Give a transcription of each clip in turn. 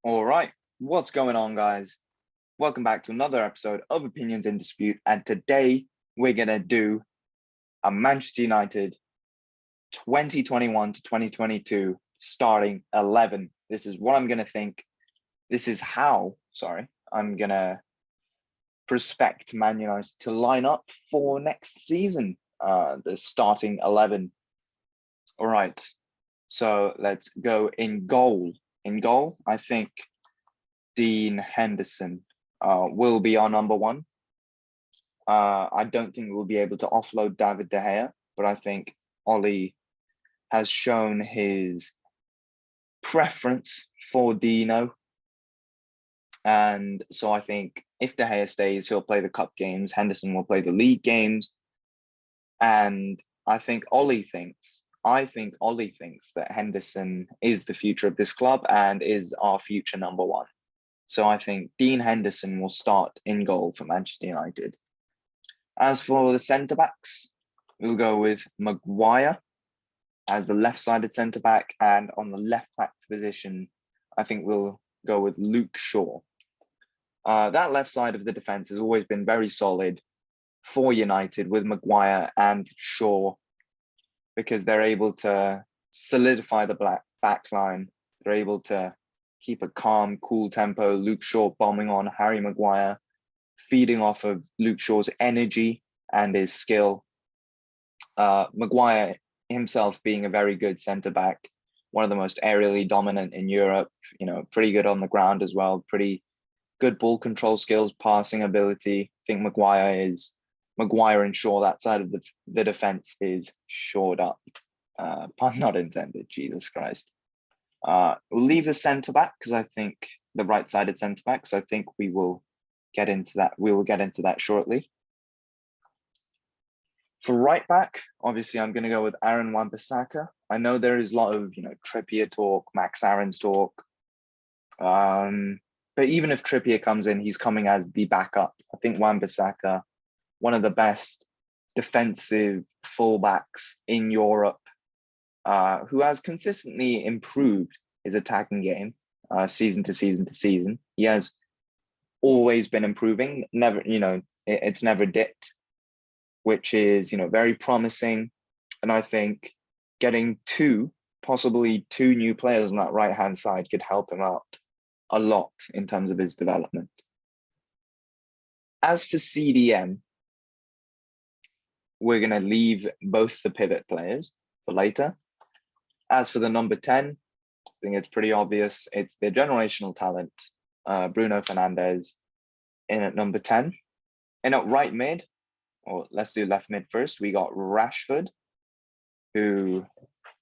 All right, what's going on, guys? Welcome back to another episode of Opinions in Dispute. And today we're going to do a Manchester United 2021 to 2022 starting 11. This is what I'm going to think. This is how, I'm going to prospect Man United to line up for next season, the starting 11. All right, so let's go in goal. In goal, I think Dean Henderson will be our number one. I don't think we'll be able to offload David De Gea, but I think Ollie has shown his preference for Dino. And so I think if De Gea stays, he'll play the cup games. Henderson will play the league games. And I think Ollie thinks that Henderson is the future of this club and is our future number one. So I think Dean Henderson will start in goal for Manchester United. As for the centre-backs, we'll go with Maguire as the left-sided centre-back, and on the left-back position, I think we'll go with Luke Shaw. That left side of the defence has always been very solid for United with Maguire and Shaw, because they're able to solidify the back line. They're able to keep a calm, cool tempo. Luke Shaw bombing on Harry Maguire, feeding off of Luke Shaw's energy and his skill. Maguire himself being a very good centre-back, one of the most aerially dominant in Europe, pretty good on the ground as well, pretty good ball control skills, passing ability. I think Maguire and Shaw, that side of the defence is shored up. Pun not intended, Jesus Christ. We'll leave the centre-back because I think the right-sided centre-back, because I think we will get into that. We will get into that shortly. For right back, obviously, I'm going to go with Aaron Wan-Bissaka. I know there is a lot of, Trippier talk, Max Aaron's talk. But even if Trippier comes in, he's coming as the backup. I think Wan-Bissaka, one of the best defensive fullbacks in Europe, who has consistently improved his attacking game season to season to season. He has always been improving. Never, it's never dipped, which is, very promising. And I think getting possibly two new players on that right-hand side could help him out a lot in terms of his development. As for CDM, we're going to leave both the pivot players for later. As for the number 10, I think it's pretty obvious. It's the generational talent, Bruno Fernandes, in at number 10. And at right mid, or let's do left mid first, we got Rashford, who,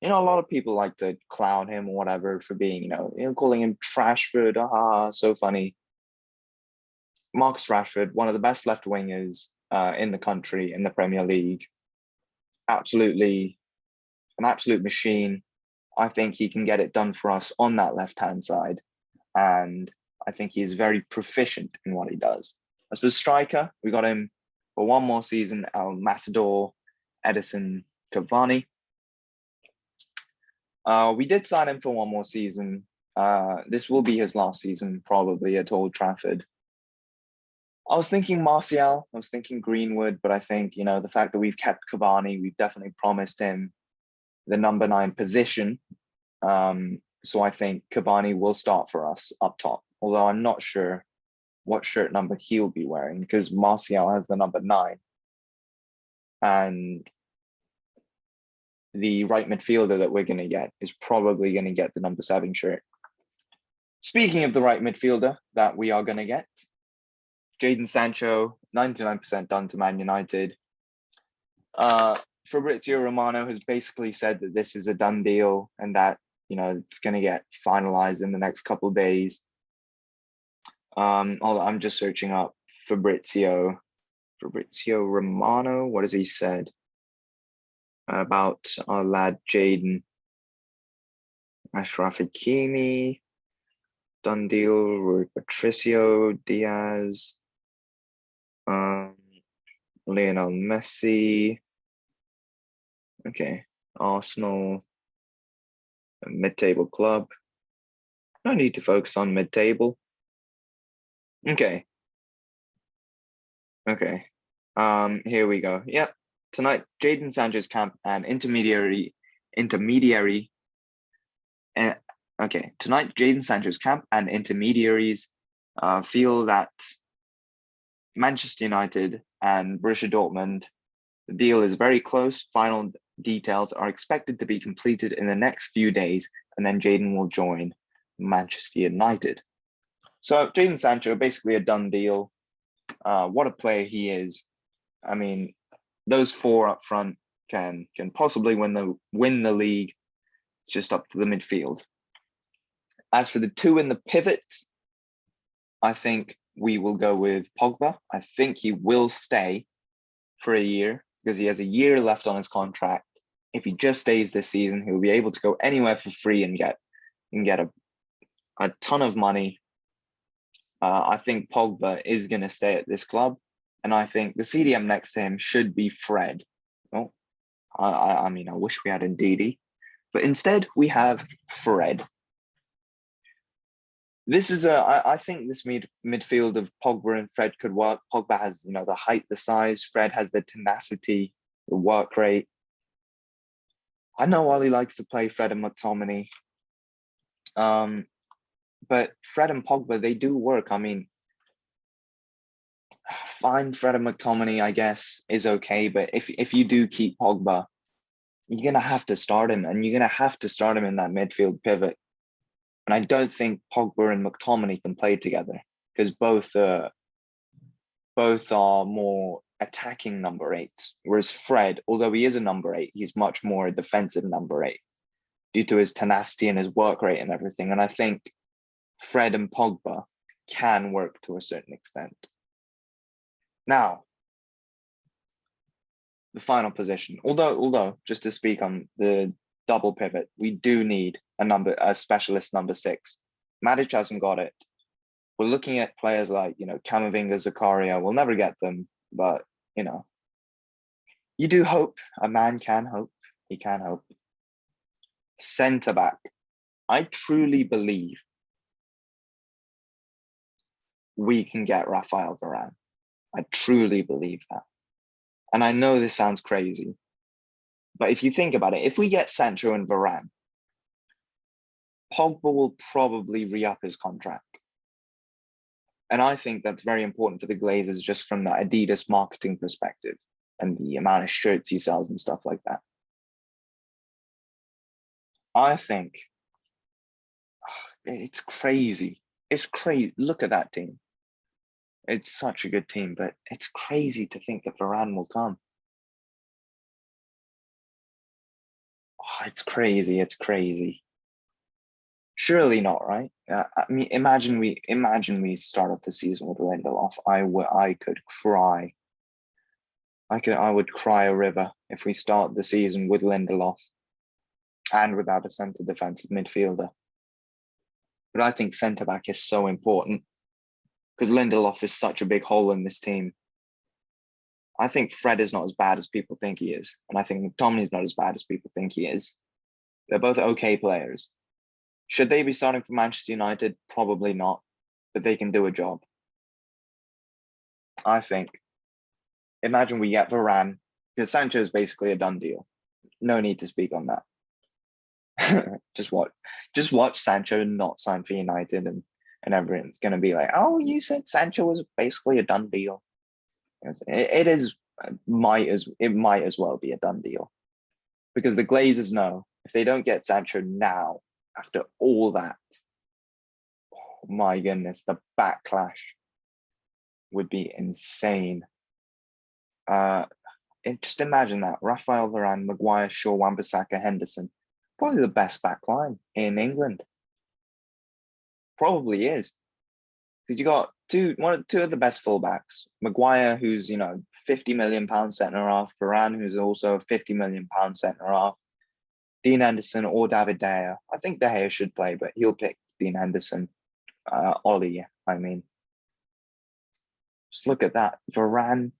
a lot of people like to clown him or whatever for being, calling him Trashford, so funny. Marcus Rashford, one of the best left wingers in the country, in the Premier League. An absolute machine. I think he can get it done for us on that left-hand side. And I think he's very proficient in what he does. As for striker, we got him for one more season, El Matador, Edison Cavani. We did sign him for one more season. This will be his last season, probably, at Old Trafford. I was thinking Martial, I was thinking Greenwood, but I think, the fact that we've kept Cavani, we've definitely promised him the number 9 position. So I think Cavani will start for us up top, although I'm not sure what shirt number he'll be wearing, because Martial has the number 9. And the right midfielder that we're going to get is probably going to get the number 7 shirt. Speaking of the right midfielder that we are going to get, Jadon Sancho, 99% done to Man United. Fabrizio Romano has basically said that this is a done deal and that, it's going to get finalized in the next couple of days. I'm just searching up Fabrizio Romano. What has he said about our lad Jadon? Ashraf Hakimi, done deal. Rui Patricio, Diaz, Lionel Messi. Okay, Arsenal, a mid-table club. No need to focus on mid-table. Okay. Okay. Here we go. Yep. Tonight, Jadon Sancho's camp and intermediary. Uh, okay. Tonight, Jadon Sancho's camp and intermediaries feel that Manchester United and Borussia Dortmund, the deal is very close. Final details are expected to be completed in the next few days, and then Jadon will join Manchester United. So Jadon Sancho, basically a done deal. What a player he is. I mean, those four up front can possibly win the league. It's just up to the midfield. As for the two in the pivot, I think we will go with Pogba. I think he will stay for a year because he has a year left on his contract. If he just stays this season, he'll be able to go anywhere for free and get a ton of money. I think Pogba is going to stay at this club, and I think the CDM next to him should be Fred. Oh, I mean, I wish we had Ndidi, but instead we have Fred. This is I think this midfield of Pogba and Fred could work. Pogba has, the height, the size. Fred has the tenacity, the work rate. I know Ollie likes to play Fred and McTominay. But Fred and Pogba, they do work. I mean, fine, Fred and McTominay, I guess, is okay. But if you do keep Pogba, you're going to have to start him, and you're going to have to start him in that midfield pivot. And I don't think Pogba and McTominay can play together because both are more attacking number eights. Whereas Fred, although he is a number eight, he's much more a defensive number eight due to his tenacity and his work rate and everything. And I think Fred and Pogba can work to a certain extent. Now, the final position. Although just to speak on the double pivot, we do need a specialist number 6. Matic hasn't got it. We're looking at players like, Camavinga, Zakaria. We'll never get them, but you do hope. A man can hope. He can hope. Centre back. I truly believe we can get Rafael Varane. I truly believe that. And I know this sounds crazy, but if you think about it, if we get Sancho and Varane, Pogba will probably re-up his contract. And I think that's very important for the Glazers just from the Adidas marketing perspective and the amount of shirts he sells and stuff like that. I think it's crazy. It's crazy. Look at that team. It's such a good team, but it's crazy to think that Varane will come. Oh, it's crazy. It's crazy. Surely not, right? I mean, imagine we start off the season with Lindelof. I could cry. I would cry a river if we start the season with Lindelof and without a centre defensive midfielder. But I think centre back is so important because Lindelof is such a big hole in this team. I think Fred is not as bad as people think he is. And I think McTominay is not as bad as people think he is. They're both okay players. Should they be starting for Manchester United? Probably not, but they can do a job. I think. Imagine we get Varane, because Sancho is basically a done deal. No need to speak on that. just watch Sancho not sign for United, and everyone's going to be like, "Oh, you said Sancho was basically a done deal." It might as well be a done deal, because the Glazers know if they don't get Sancho now, after all that, oh my goodness, the backlash would be insane. Just imagine that. Rafael Varane, Maguire, Shaw, Wan-Bissaka, Henderson. Probably the best back line in England. Probably is. Because you got two of the best fullbacks. Maguire, who's, £50 million centre half. Varane, who's also a £50 million centre half. Dean Henderson or David De Gea. I think De Gea should play, but he'll pick Dean Henderson. Ollie, I mean. Just look at that. Varane.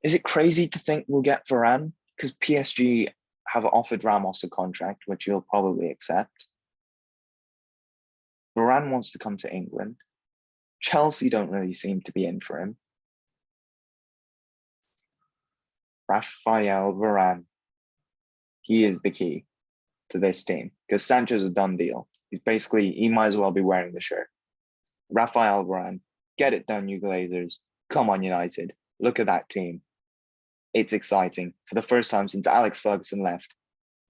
Is it crazy to think we'll get Varane? Because PSG have offered Ramos a contract, which he'll probably accept. Varane wants to come to England. Chelsea don't really seem to be in for him. Raphael Varane, he is the key to this team because Sancho's a done deal. He might as well be wearing the shirt. Raphael Varane, get it done, you Glazers. Come on, United. Look at that team. It's exciting. For the first time since Alex Ferguson left,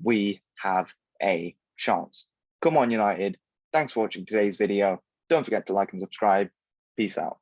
we have a chance. Come on, United. Thanks for watching today's video. Don't forget to like and subscribe. Peace out.